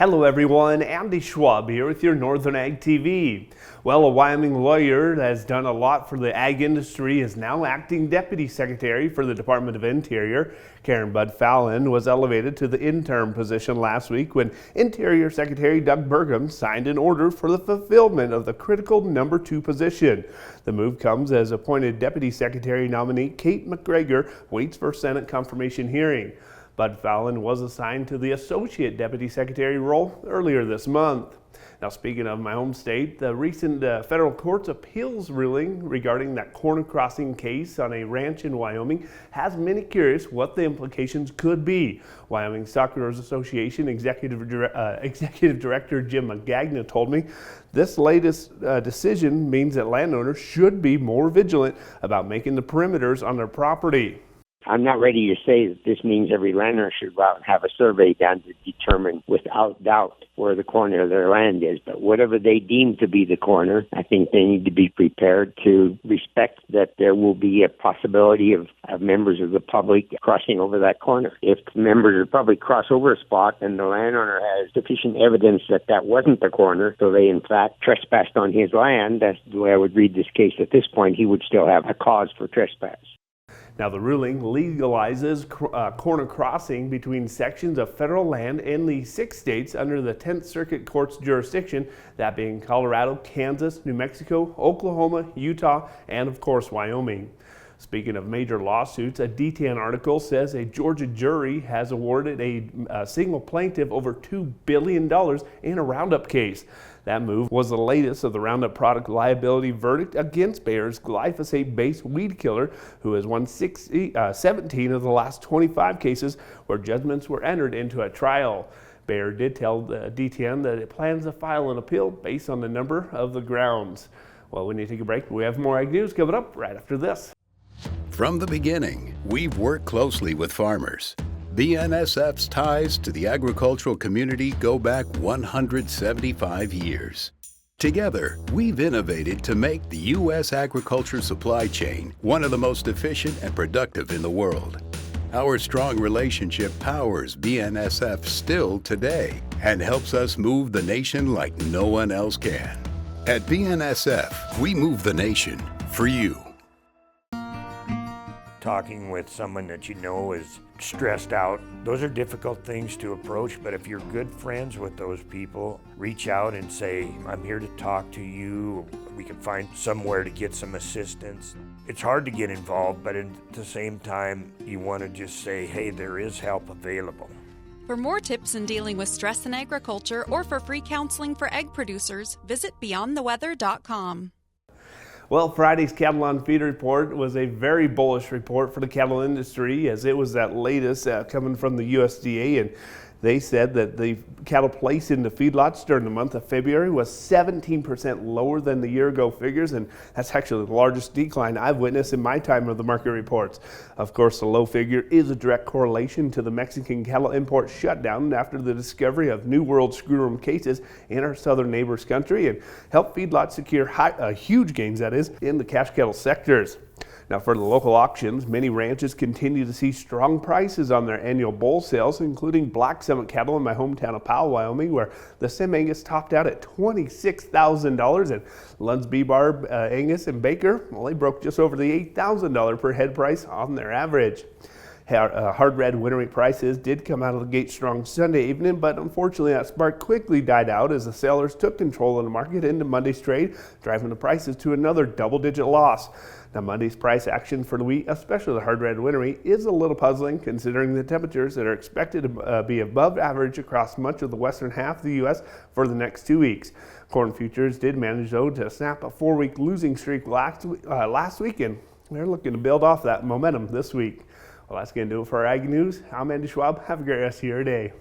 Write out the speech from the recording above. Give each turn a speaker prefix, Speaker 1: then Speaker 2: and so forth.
Speaker 1: Hello everyone, Andy Schwab here with your Northern Ag TV. Well, a Wyoming lawyer that has done a lot for the ag industry is now acting Deputy Secretary for the Department of Interior. Karen Budd Falen was elevated to the interim position last week when Interior Secretary Doug Burgum signed an order for the fulfillment of the critical number 2 position. The move comes as appointed Deputy Secretary nominee Kate Macgregor waits for Senate confirmation hearing. Budd Falen was assigned to the Associate Deputy Secretary role earlier this month. Now, speaking of my home state, the recent federal court's appeals ruling regarding that corner crossing case on a ranch in Wyoming has many curious what the implications could be. Wyoming Stockgrowers Association Executive Director Jim Magagna told me this latest decision means that landowners should be more vigilant about making the perimeters on their property.
Speaker 2: I'm not ready to say that this means every landowner should go out and have a survey done to determine without doubt where the corner of their land is. But whatever they deem to be the corner, I think they need to be prepared to respect that there will be a possibility of members of the public crossing over that corner. If members of the public cross over a spot and the landowner has sufficient evidence that that wasn't the corner, so they in fact trespassed on his land, that's the way I would read this case at this point, he would still have a cause for trespass.
Speaker 1: Now, the ruling legalizes corner crossing between sections of federal land in the 6 states under the 10th Circuit Court's jurisdiction, that being Colorado, Kansas, New Mexico, Oklahoma, Utah, and of course Wyoming. Speaking of major lawsuits, a D10 article says a Georgia jury has awarded a single plaintiff over $2 billion in a Roundup case. That move was the latest of the Roundup product liability verdict against Bayer's glyphosate-based weed killer, who has won 17 of the last 25 cases where judgments were entered into a trial. Bayer did tell D10 that it plans to file an appeal based on the number of the grounds. Well, we need to take a break, but we have more ag news coming up right after this.
Speaker 3: From the beginning, we've worked closely with farmers. BNSF's ties to the agricultural community go back 175 years. Together, we've innovated to make the U.S. agriculture supply chain one of the most efficient and productive in the world. Our strong relationship powers BNSF still today and helps us move the nation like no one else can. At BNSF, we move the nation for you.
Speaker 4: Talking with someone that you know is stressed out, those are difficult things to approach, but if you're good friends with those people, reach out and say, I'm here to talk to you. We can find somewhere to get some assistance. It's hard to get involved, but at the same time, you want to just say, hey, there is help available.
Speaker 5: For more tips in dealing with stress in agriculture or for free counseling for egg producers, visit beyondtheweather.com.
Speaker 1: Well, Friday's Cattle on Feed report was a very bullish report for the cattle industry, as it was that latest coming from the USDA, and they said that the cattle placed into feedlots during the month of February was 17% lower than the year-ago figures, and that's actually the largest decline I've witnessed in my time of the market reports. Of course, the low figure is a direct correlation to the Mexican cattle import shutdown after the discovery of New World screwworm cases in our southern neighbor's country, and helped feedlots secure huge gains, that is, in the cash cattle sectors. Now, for the local auctions, many ranches continue to see strong prices on their annual bull sales, including Black Summit cattle in my hometown of Powell, Wyoming, where the Sim Angus topped out at $26,000, and Lund's B-Barb Angus and Baker, well, they broke just over the $8,000 per head price on their average. Hard red winter wheat prices did come out of the gate strong Sunday evening, but unfortunately that spark quickly died out as the sellers took control of the market into Monday's trade, driving the prices to another double-digit loss. Now, Monday's price action for the wheat, especially the hard red winter wheat, is a little puzzling considering the temperatures that are expected to be above average across much of the western half of the U.S. for the next 2 weeks. Corn futures did manage, though, to snap a 4-week losing streak last week, and they're looking to build off that momentum this week. Well, that's going to do it for our Ag News. I'm Andy Schwab. Have a great rest of your day.